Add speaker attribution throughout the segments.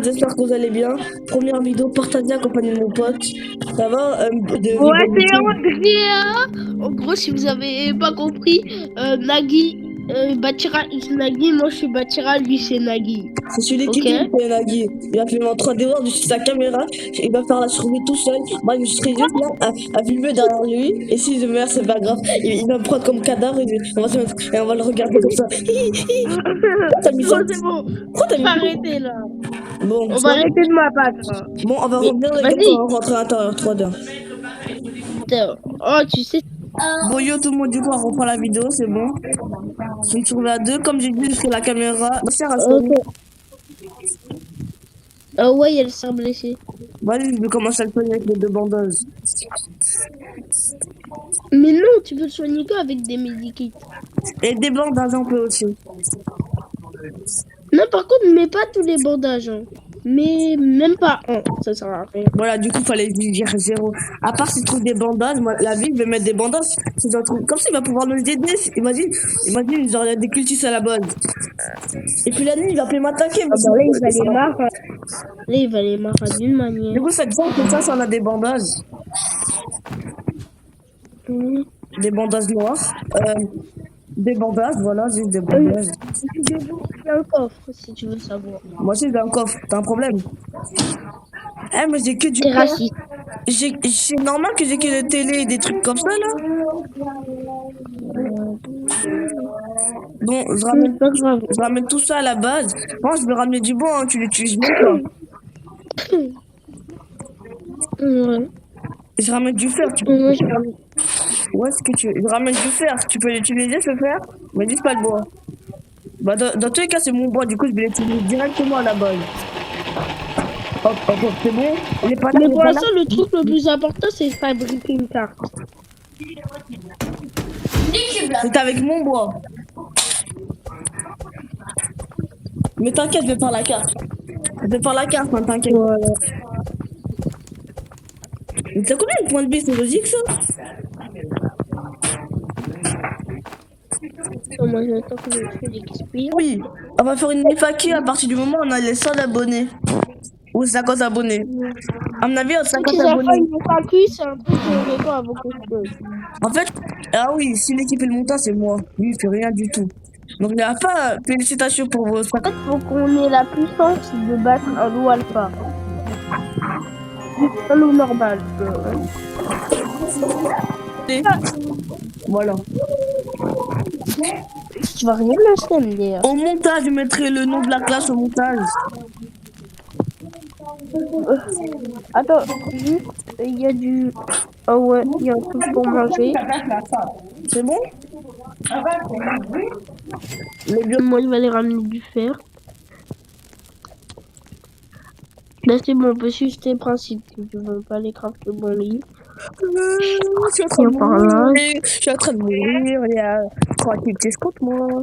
Speaker 1: J'espère que vous allez bien. Première vidéo partagée accompagnée de mon pote. Ça va de
Speaker 2: Ouais, c'est
Speaker 1: rivalité.
Speaker 2: Andrea. En gros, si vous avez pas compris, Nagui, Bachira is Nagui, moi je suis Bachira, lui c'est Nagui.
Speaker 1: C'est celui qui
Speaker 2: Ok?
Speaker 1: filme Nagui. Il va filmer en 3D World sur sa caméra. Il va faire la survie tout seul. Moi, je serai juste là à filmer derrière lui. Et si je meurs, c'est pas grave. Il va me prendre comme cadavre et on va, et on va le regarder comme ça. Pourquoi t'as mis ça?
Speaker 2: Non, c'est bon.
Speaker 1: Pourquoi t'as
Speaker 2: Faut
Speaker 1: mis ça?
Speaker 2: arrêter là.
Speaker 1: Bon,
Speaker 2: On va arrêter de m'abattre.
Speaker 1: bon, on va
Speaker 2: Mais
Speaker 1: revenir les gars quand
Speaker 2: vas-y.
Speaker 1: on rentre à l'intérieur 3D.
Speaker 2: Oh, tu sais.
Speaker 1: Bon yo tout le monde, du coup on reprend la vidéo, c'est bon. Je suis trouvé à deux, comme j'ai dit, je fais la caméra. Ma sœur elle
Speaker 2: Ok.
Speaker 1: sonne.
Speaker 2: Ouais, elle s'est blessée.
Speaker 1: Vas-y, je vais commencer à le soigner avec les deux bandeuses.
Speaker 2: Mais non, tu peux le soigner qu'avec des medikits.
Speaker 1: Et des bandages on peut aussi.
Speaker 2: Non, par contre, mets pas tous les bandages. Hein. Mais même pas un, ça sert à rien.
Speaker 1: Voilà, du coup fallait lui dire zéro. À part s'il trouve des bandages, moi, la vie je vais mettre des bandages. C'est un truc comme ça il va pouvoir nous aider. Imagine, genre il y a des cultistes à la base. Et puis la nuit il va plus m'attaquer.
Speaker 2: Ah bah là, il va les marre. Là, il va les marre d'une manière.
Speaker 1: Du coup ça te que ça, on a des bandages. Des bandages noirs. Des bandages, voilà, juste des bandages.
Speaker 2: Il y a un coffre, si tu veux savoir.
Speaker 1: Moi aussi j'ai un coffre, t'as un problème? Eh mais j'ai que du
Speaker 2: T'es
Speaker 1: fer.
Speaker 2: raciste.
Speaker 1: C'est normal que j'ai que des télé et des trucs comme ça là. Bon,
Speaker 2: Pas grave.
Speaker 1: je ramène tout ça à la base. Moi je vais ramener du bon, hein, tu l'utilises même pas.
Speaker 2: Ouais.
Speaker 1: Je ramène du fer, tu peux.
Speaker 2: Moi, je ramène.
Speaker 1: Où est-ce que tu. Je ramène du fer, tu peux l'utiliser ce fer, mais dis pas le bois. Bah dans tous les cas c'est mon bois, du coup je vais l'utiliser directement à la base. Hop, hop, hop, c'est bon. Il est pas là,
Speaker 2: Mais
Speaker 1: il est
Speaker 2: pour
Speaker 1: pas là.
Speaker 2: l'instant, le truc le plus important, c'est de fabriquer une carte.
Speaker 1: C'est avec mon bois. Mais t'inquiète, je vais faire la carte. Je vais faire la carte, hein, t'inquiète.
Speaker 2: Voilà.
Speaker 1: Mais t'as combien de points de vie, c'est logique ça?
Speaker 2: Moi, j'attends que le truc expire.
Speaker 1: Oui, on va faire une FAQ à partir du moment où on a les 100 abonnés. Ou 50 abonnés. À mon avis, on a
Speaker 2: Ceux
Speaker 1: 50
Speaker 2: qui savent pas
Speaker 1: abonnés.
Speaker 2: une FAQ, c'est un truc qui répond à beaucoup de choses.
Speaker 1: En fait, ah oui, si l'équipe est le montant, c'est moi. Lui, il fait rien du tout. Donc, il n'y a pas félicitations pour vos 50.
Speaker 2: En fait, faut qu'on ait la puissance de battre un loup alpha. Un loup normal.
Speaker 1: Voilà.
Speaker 2: Tu vas rien lâcher, MDR.
Speaker 1: Au montage, je mettrai le nom de la classe au montage.
Speaker 2: Attends, juste, il y a du... Ah ouais, il y a un truc pour manger.
Speaker 1: C'est bon?
Speaker 2: Moi, il va aller ramener du fer. Là, c'est bon, on peut suivre tes principes. Tu veux pas les crafter bon lit.
Speaker 1: Je suis en train de mourir. Je suis en train de mourir. Il y a 3 types contre moi.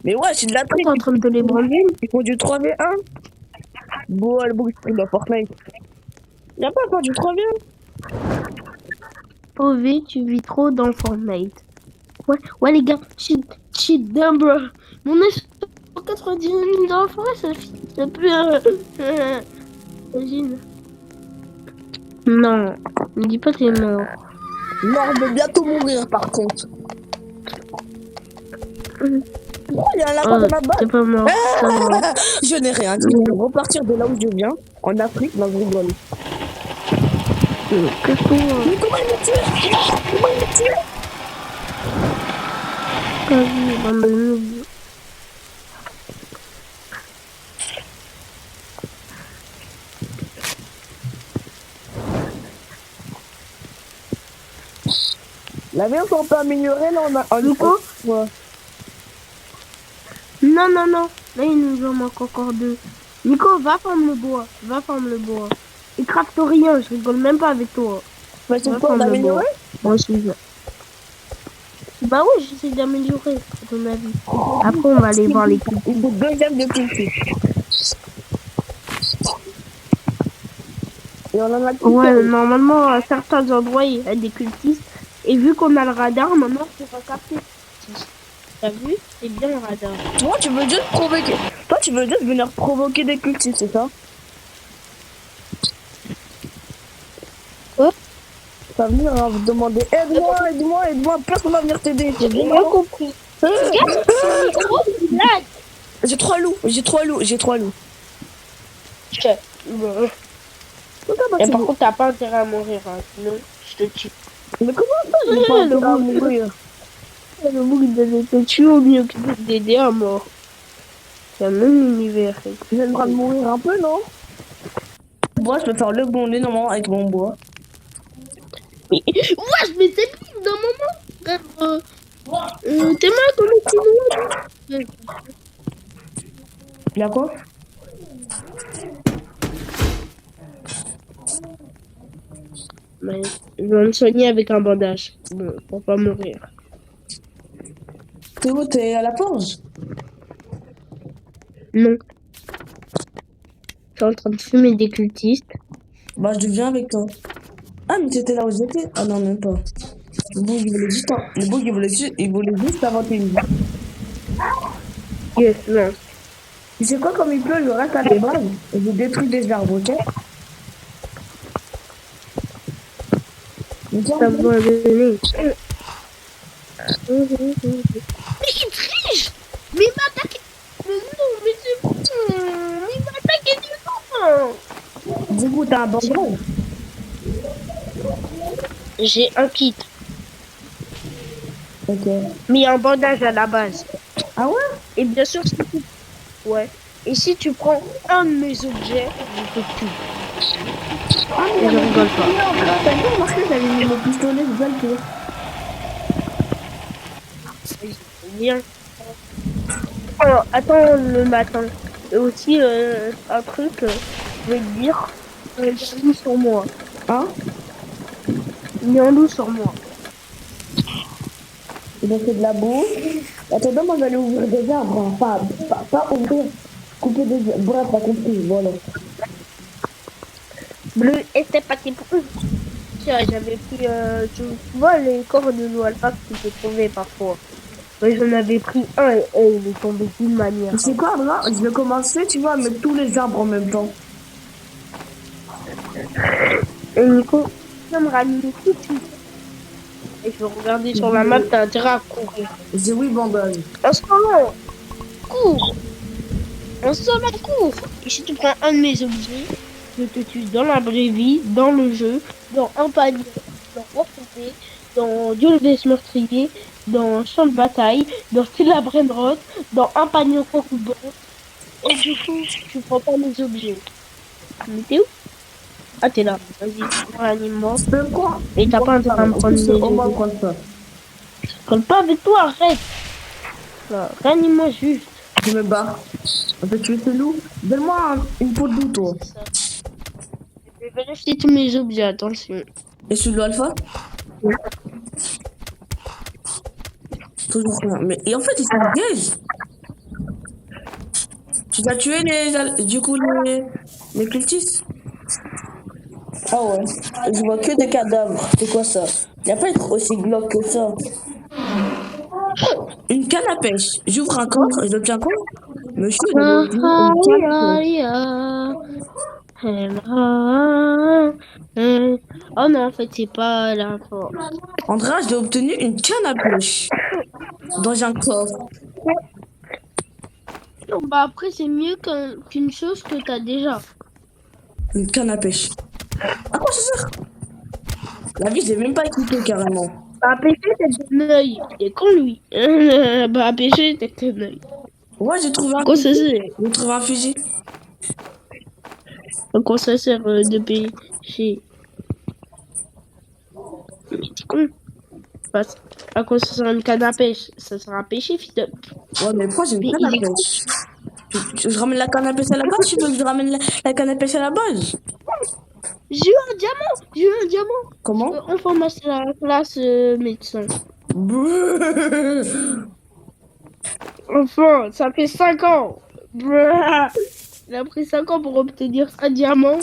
Speaker 1: Mais ouais, c'est de la triche.
Speaker 2: T'es en train de te les branler?
Speaker 1: Ils font du 3v1. Bon, le bouge de Fortnite. Il y a pas encore du 3v1.
Speaker 2: Pauvre, tu vis trop dans Fortnite. Ouais, les gars, cheat down, bro. Mon âge, 90 minutes dans la forêt, ça peut... Imagine. Non, ne dis pas que t'es mort.
Speaker 1: Non, on va bientôt mourir par contre. Pourquoi il y a un lapin dans ma
Speaker 2: T'es
Speaker 1: balle?
Speaker 2: pas mort, ça va.
Speaker 1: Je n'ai rien dit. Je vais repartir de là où je viens, en Afrique, dans une rigole.
Speaker 2: Qu'est-ce qu'on a?
Speaker 1: Mais comment il m'a tué? Comment il m'a tué?
Speaker 2: Vas-y, dans le noob.
Speaker 1: La vie, on peut améliorer, là, on a...
Speaker 2: Nico?
Speaker 1: Ouais.
Speaker 2: Non. Là, il nous en manque encore 2. Nico, va prendre le bois. Et crafte rien, je rigole même pas avec toi.
Speaker 1: Mais c'est quoi, d'améliorer?
Speaker 2: Moi aussi. Bah oui, j'essaie d'améliorer, à ton avis. Après, on va aller voir les coups.
Speaker 1: Il faut 2 gemmes de culture. Et on en a tout.
Speaker 2: Ouais, normalement, à certains endroits, il y a des cultistes. Et vu qu'on a le radar, maintenant, on va capter. T'as vu? C'est bien le radar.
Speaker 1: Toi, tu veux juste prouver que... Toi, tu veux juste venir provoquer des cultistes, c'est ça?
Speaker 2: Quoi?
Speaker 1: Ça va venir vous demander aide-moi, personne va venir t'aider.
Speaker 2: J'ai rien compris. Regarde ton micro, il lag.
Speaker 1: J'ai trois loups.
Speaker 2: Bon.
Speaker 1: Regarde,
Speaker 2: Et par contre, t'as pas intérêt à mourir, hein, sinon je te tue.
Speaker 1: Mais comment ça, j'ai pas
Speaker 2: Le
Speaker 1: intérêt à
Speaker 2: bouc,
Speaker 1: mourir?
Speaker 2: le bouc, il devait te tuer au mieux que de t'aider à mort. C'est un même univers.
Speaker 1: Je viens de mourir un peu, non? Moi, je peux faire le bondé normalement avec mon bois.
Speaker 2: Wesh, mais t'es plus d'un moment. T'es mal connecté.
Speaker 1: Il y a quoi?
Speaker 2: Mais je vais me soigner avec un bandage. Bon, pour pas mourir.
Speaker 1: T'es où? T'es à la forge?
Speaker 2: Non. Je suis en train de fumer des cultistes.
Speaker 1: Bah, je viens avec toi. Ah, mais t'étais là où j'étais? Ah non, même pas. Le bouc, il voulait juste inventer une vie.
Speaker 2: Yes, non.
Speaker 1: Tu sais quoi, comme il pleut, je reste à la base et je détruis des arbres, ok? Mais tiens,
Speaker 2: Ça va donner. Mais il triche! Mais il m'a attaqué! Mais non, mais c'est bon! Il m'a attaqué du
Speaker 1: du coup, t'as un bandage?
Speaker 2: J'ai un kit,
Speaker 1: Ok.
Speaker 2: mais un bandage à la base.
Speaker 1: Ah ouais?
Speaker 2: Et bien sûr, si tu... Ouais. Et si tu prends un de mes objets, je te tue.
Speaker 1: Ah,
Speaker 2: Et je rigole pas.
Speaker 1: t'as pas remarqué que j'avais mis mon pistolet, c'est ça le pire.
Speaker 2: Viens. Oh, attends le matin. Et aussi, un truc, je vais te dire, il y a un loup sur moi.
Speaker 1: Hein?
Speaker 2: Il y a un loup sur moi.
Speaker 1: Il a fait de la boue. Attends, moi, j'allais ouvrir des arbres. Hein. Pas ouvrir, couper des arbres. Bref, t'as compris, voilà.
Speaker 2: Bleu, était pas tes bruits. Tiens, j'avais pris, tu vois, les corps de loup alpha que tu peux trouver parfois. Mais j'en avais pris un et il est tombé d'une manière.
Speaker 1: Tu sais quoi, là, je vais commencer, tu vois, à mettre tous les arbres en même temps.
Speaker 2: Et Nico, tu vas me ranimer tout de suite. Et je vais regarder sur la map, t'as intérêt à courir.
Speaker 1: J'ai oui, bandage.
Speaker 2: En ce moment, cours. En ce moment, cours. Et si tu prends un de mes objets, je te tue dans la vraie vie, dans le jeu, dans un panier, dans Warfare, dans Duel des meurtriers, dans Champ de bataille, dans Stella Brainrot, dans un panier au ruban. Et du coup, tu prends pas mes objets. Mais t'es où? Ah, t'es là. Vas-y, réanime-moi.
Speaker 1: Tu peux quoi?
Speaker 2: Et t'as pas intérêt à me prendre mes
Speaker 1: On va
Speaker 2: objets.
Speaker 1: prendre ça.
Speaker 2: Je colle pas avec toi, arrête. Là, réanime-moi juste.
Speaker 1: Je me barre. On peut tuer ce loup. Donne-moi une peau de loup, toi.
Speaker 2: C'est ça. Je vais vérifier tous mes objets, attention.
Speaker 1: Et celui de l'alpha?
Speaker 2: Oui.
Speaker 1: Toujours rien. Mais, et en fait, ils sont gays. Tu as tué les cultistes? Ah ouais. Je vois que des cadavres. C'est quoi ça? Il n'y a pas être aussi glauque que ça. Une canne à pêche. J'ouvre un coffre, je tiens quoi? Monsieur, je vais ouvrir une canne à pêche.
Speaker 2: Oh non, en fait, c'est pas la force.
Speaker 1: Andrea, j'ai obtenu une canne à pêche. Dans un coffre.
Speaker 2: Non, bah après, c'est mieux qu'une chose que t'as déjà.
Speaker 1: Une canne à pêche. À quoi ça sert? La vie, j'ai même pas écouté carrément.
Speaker 2: Bah, pêcher, c'est un œil. Et con lui. Bah, pêcher, c'est un œil.
Speaker 1: Ouais, j'ai trouvé un
Speaker 2: Quoi ça
Speaker 1: fusil.
Speaker 2: sert?
Speaker 1: J'ai trouvé un fusil.
Speaker 2: À quoi ça sert de pêcher? Mais t'es con. Bah, à quoi ça sert une canne à pêche? Ça sert à pêcher, fils de...
Speaker 1: Ouais, mais pourquoi j'ai une
Speaker 2: Mais
Speaker 1: canne à
Speaker 2: il est
Speaker 1: pêche? Je ramène la canne à pêche à la base, tu veux que je ramène la canne à pêche à la base?
Speaker 2: J'ai eu un diamant! J'ai eu un diamant!
Speaker 1: Comment?
Speaker 2: Enfin, ma classe médecin. Enfin, ça fait 5 ans! Il a pris 5 ans pour obtenir un diamant.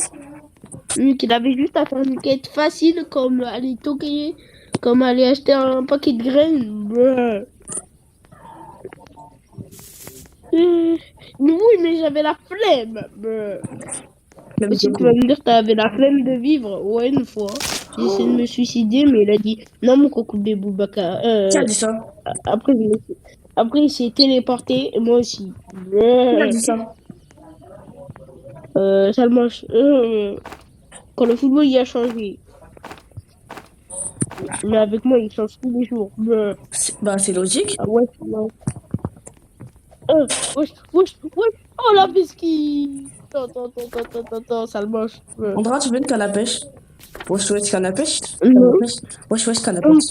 Speaker 2: Vu qu'il avait juste à faire une quête facile comme aller toquer, comme aller acheter un paquet de graines. Oui, mais j'avais la flemme.
Speaker 1: Même
Speaker 2: Si
Speaker 1: de
Speaker 2: tu
Speaker 1: quoi?
Speaker 2: vas me dire que t'avais la flemme de vivre, ouais, une fois. J'ai essayé de me suicider, mais il a dit non, mon coco de Boubacar.
Speaker 1: Qui a dit ça?
Speaker 2: Après, après, il s'est téléporté, et moi aussi.
Speaker 1: Qui a dit ça?
Speaker 2: Ça le mange. Quand le football il a changé, mais avec moi, il change tous les jours.
Speaker 1: Bah, c'est logique.
Speaker 2: Ah ouais, non. Wesh, wesh, wesh. Oh la biscuit. Attends, attends, attends, attends, attends, attends, ça le mange.
Speaker 1: Andra, tu veux une canne à pêche? Wesh, wesh, canne à pêche? Canne à
Speaker 2: Non.
Speaker 1: pêche? Wesh, wesh, canne à pêche.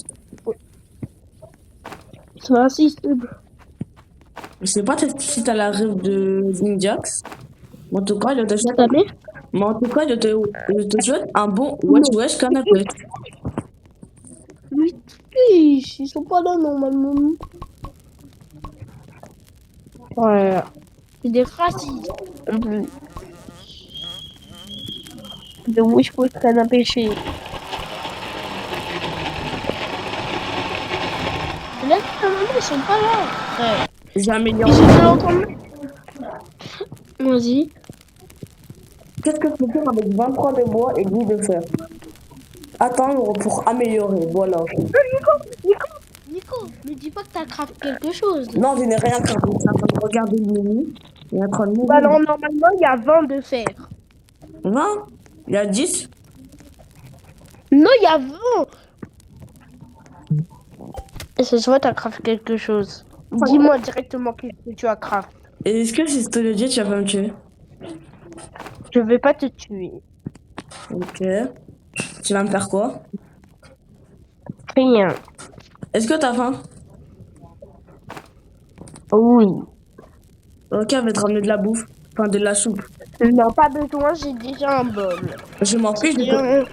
Speaker 2: C'est raciste.
Speaker 1: Je sais pas si t'as la rêve de Ninjax. Mais en tout cas,
Speaker 2: Ta mère?
Speaker 1: je te souhaite un bon wesh,
Speaker 2: Non.
Speaker 1: wesh, canne à pêche.
Speaker 2: Mais fiche, ils sont pas là normalement. Ouais. C'est des racistes. En plus. De wish pour canne à pêcher. Là, normalement, ils sont pas là. Ouais.
Speaker 1: J'ai
Speaker 2: Ils
Speaker 1: amélioré.
Speaker 2: sont là encore. Vas-y.
Speaker 1: Qu'est-ce que je peux faire avec 23 de bois et 10 de fer? Attendre pour améliorer, voilà.
Speaker 2: Nico, ne dis pas que t'as craft quelque chose.
Speaker 1: Non, je n'ai rien craqué. Je suis en train de regarder le menu. Il est en train de
Speaker 2: Bah
Speaker 1: mourir.
Speaker 2: non, normalement, il y a 20 de fer.
Speaker 1: 20? Il y a 10?
Speaker 2: Non, il y a 20. Et ce soit, t'as craft quelque chose. Dis-moi directement qu'est-ce que tu as craft.
Speaker 1: Et est-ce que si je te le dis, tu vas pas me tuer?
Speaker 2: Je vais pas te tuer.
Speaker 1: Ok. Tu vas me faire quoi?
Speaker 2: Rien.
Speaker 1: Est-ce que t'as faim?
Speaker 2: Oui.
Speaker 1: Ok, je vais te ramener de la bouffe. Enfin, de la soupe.
Speaker 2: Non, pas besoin, j'ai déjà un bol.
Speaker 1: Je m'en fiche de
Speaker 2: Rien.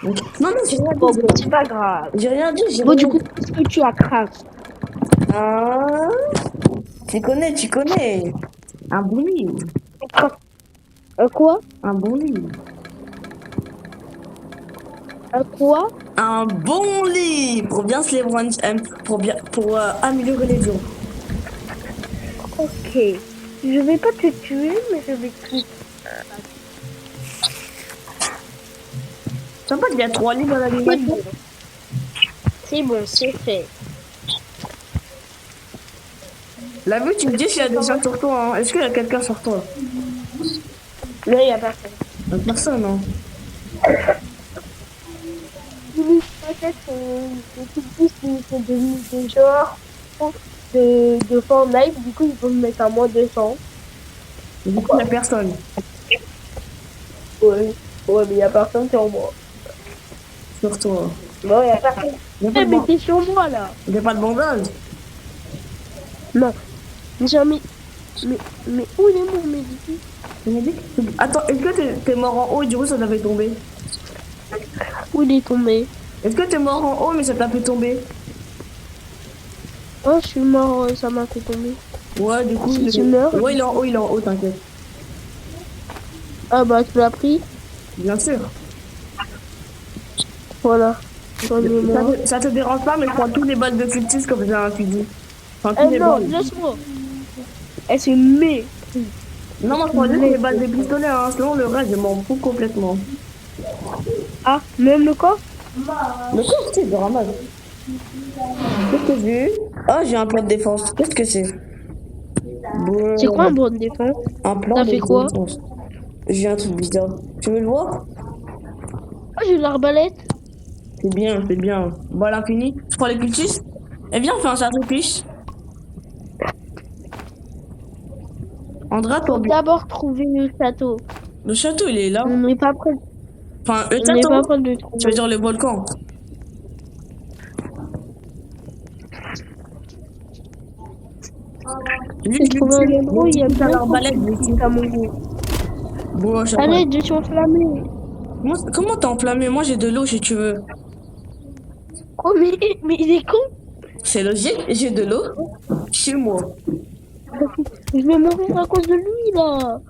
Speaker 1: Ok. Non, non, j'ai rien
Speaker 2: Bon,
Speaker 1: dit.
Speaker 2: bah, c'est pas grave.
Speaker 1: J'ai rien dit, j'ai
Speaker 2: Bon,
Speaker 1: rien
Speaker 2: du coup,
Speaker 1: dit.
Speaker 2: qu'est-ce que tu as craft?
Speaker 1: Ah, tu connais, tu connais. Un bon livre.
Speaker 2: Quoi?
Speaker 1: Un bon livre.
Speaker 2: Quoi?
Speaker 1: Un bon livre pour bien se les rendre, pour améliorer les jours.
Speaker 2: Ok. Je vais pas te tuer, mais je vais te...
Speaker 1: Sympa, il y a 3 livres à la
Speaker 2: C'est
Speaker 1: ligne.
Speaker 2: bon. C'est bon, c'est fait.
Speaker 1: La vue, tu me dis s'il y a des gens sur toi. Hein. Est-ce qu'il y a quelqu'un sur toi?
Speaker 2: Là, il y a personne.
Speaker 1: Personne, non.
Speaker 2: Peut-être des petits qui sont devenus des genres de Fortnite, du coup ils vont me mettre à moins 200.
Speaker 1: Du coup, il n'y a personne.
Speaker 2: Ouais, ouais, mais il y a personne sur moi.
Speaker 1: Sur toi.
Speaker 2: Non, il y a personne.
Speaker 1: Il n'y a pas
Speaker 2: Eh,
Speaker 1: de
Speaker 2: mais
Speaker 1: ban-
Speaker 2: t'es sur moi là.
Speaker 1: y a pas de bandage.
Speaker 2: Non, j'ai mis. Mais où il est mon médicament?
Speaker 1: Tu m'as dit Attends, est-ce que t'es mort en haut et du coup ça t'a fait tomber?
Speaker 2: Où il est tombé?
Speaker 1: Est-ce que t'es mort en haut mais ça t'a fait tomber?
Speaker 2: Oh, je suis mort, ça m'a fait tomber.
Speaker 1: Ouais, du coup.
Speaker 2: Si tu meurs.
Speaker 1: Ouais, il est en haut, t'inquiète.
Speaker 2: Ah bah, tu l'as pris?
Speaker 1: Bien sûr.
Speaker 2: Voilà. J'en ai moi.
Speaker 1: Ça te dérange pas, mais je prends tous les balles de cultistes comme j'ai un fusil. Enfin, tous
Speaker 2: Eh
Speaker 1: les
Speaker 2: non,
Speaker 1: balles.
Speaker 2: laisse-moi. Eh, c'est mes.
Speaker 1: Non, moi je prends juste les balles de pistolet, hein. Sinon le reste, je m'en fous complètement.
Speaker 2: Ah, même le corps?
Speaker 1: Le corps, c'est de ramasse. Qu'est-ce que j'ai? Ah, j'ai un plan de défense. Qu'est-ce que c'est? Bon,
Speaker 2: C'est quoi un bon de défense?
Speaker 1: un plan
Speaker 2: T'as
Speaker 1: de
Speaker 2: fait quoi?
Speaker 1: défense. J'ai un truc bizarre. Tu veux le voir?
Speaker 2: Ah, j'ai l'arbalète.
Speaker 1: C'est bien, c'est bien. Bon, à l'infini. Je prends les cultistes. Eh bien, on fait un sacrifice. Andra,
Speaker 2: Faut
Speaker 1: toi,
Speaker 2: d'abord trouver le château.
Speaker 1: le château, il est là.
Speaker 2: On n'est pas prêt.
Speaker 1: Enfin, le
Speaker 2: On n'est pas
Speaker 1: château.
Speaker 2: prêt de le
Speaker 1: Tu veux
Speaker 2: trouver.
Speaker 1: dire le volcan?
Speaker 2: J'ai trouvé un endroit où il y a bien
Speaker 1: alors balèze.
Speaker 2: à manger.
Speaker 1: Bon, je sais pas.
Speaker 2: Allez, je suis enflammée.
Speaker 1: Comment t'es enflammé? Moi, j'ai de l'eau si tu veux.
Speaker 2: Oh, mais il est con.
Speaker 1: C'est logique, j'ai de l'eau chez moi.
Speaker 2: Je vais mourir à cause de lui, là.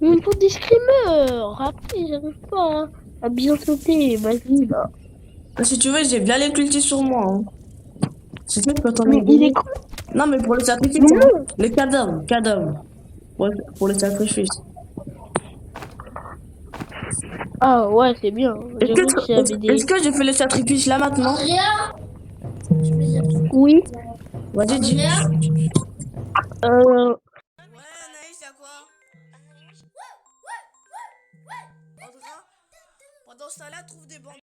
Speaker 2: Il me faut des screamers. Après, j'arrive pas à bien sauter. Vas-y, là.
Speaker 1: Si tu veux, j'ai bien les cultistes sur moi. Hein. Si tu veux, je peux t'en
Speaker 2: Mais
Speaker 1: aider.
Speaker 2: il est con.
Speaker 1: Non, mais pour le sacrifice,
Speaker 2: Mais
Speaker 1: hein.
Speaker 2: non.
Speaker 1: Les cadavres. Pour le sacrifice.
Speaker 2: Ah ouais, c'est bien.
Speaker 1: Est-ce
Speaker 2: J'ai cru que ça avait
Speaker 1: que,
Speaker 2: des...
Speaker 1: est-ce que j'ai fait le sacrifice là maintenant?
Speaker 2: Oui.
Speaker 1: Vas-y, dis.
Speaker 2: Euh,
Speaker 1: Ouais, Anaïs, y'a quoi? En tout cas, pendant ce temps-là, trouve des bandes.